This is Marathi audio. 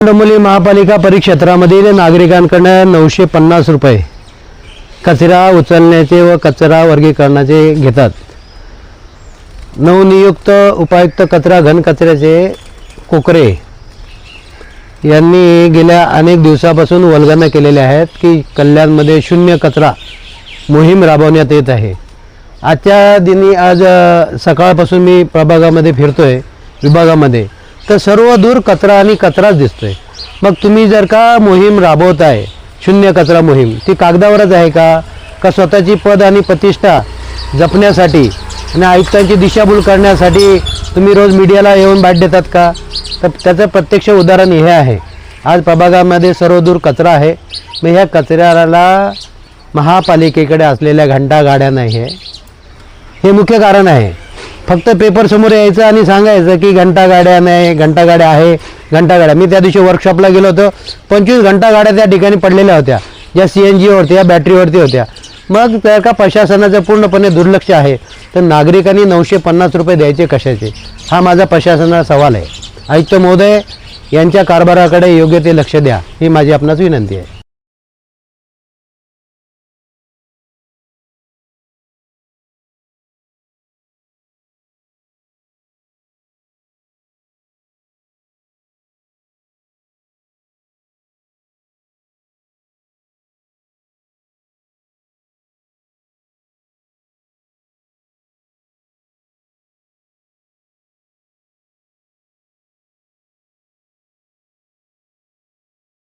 डोंबिवली महापालिका परिक्षेत्रामधील नागरिकांकडून 950 रुपये कचरा उचलण्याचे व कचरा वर्गीकरणाचे घेतात। नवनियुक्त उपायुक्त कचरा घन कचऱ्याचे कोकरे यांनी गेल्या अनेक दिवसापासून वल्गना केलेल्या आहेत की कल्याणमध्ये शून्य कचरा मोहीम राबवण्यात येत आहे। आजच्या दिनी आज सकाळपासून मी प्रभागामध्ये फिरतोय विभागामध्ये, तर सर्व दूर कचरा आणि कचराच दिसतोय। मग तुम्ही जर का मोहीम राबवताय शून्य कचरा मोहीम, ती कागदावरच आहे का स्वतःची पद आणि प्रतिष्ठा जपण्यासाठी आणि आयुक्तांची दिशाभूल करण्यासाठी तुम्ही रोज मीडियाला येऊन बाट देतात का? तर त्याचं प्रत्यक्ष उदाहरण हे आहे। आज प्रभागामध्ये सर्व दूर कचरा आहे। मग ह्या कचऱ्याला महापालिकेकडे असलेल्या घंटा गाड्या नाही आहे, हे मुख्य कारण आहे। फक्त पेपर समोर यायचं आणि सांगायचं की घंटा गाड्या नाही, घंटा गाड्या आहे, घंटा गाड्या। मी त्या दिवशी वर्कशॉपला गेलो होतो, 25 घंटा गाड्या त्या ठिकाणी पडलेल्या होत्या, ज्या CNG वरती या बॅटरीवरती होत्या। मग त्या का प्रशासनाचं पूर्णपणे दुर्लक्ष आहे, तर नागरिकांनी 950 रुपये द्यायचे कशाचे, हा माझा प्रशासनाला सवाल आहे। आयुक्त महोदय यांच्या कारभाराकडे योग्य ते लक्ष द्या, ही माझी आपणास विनंती आहे।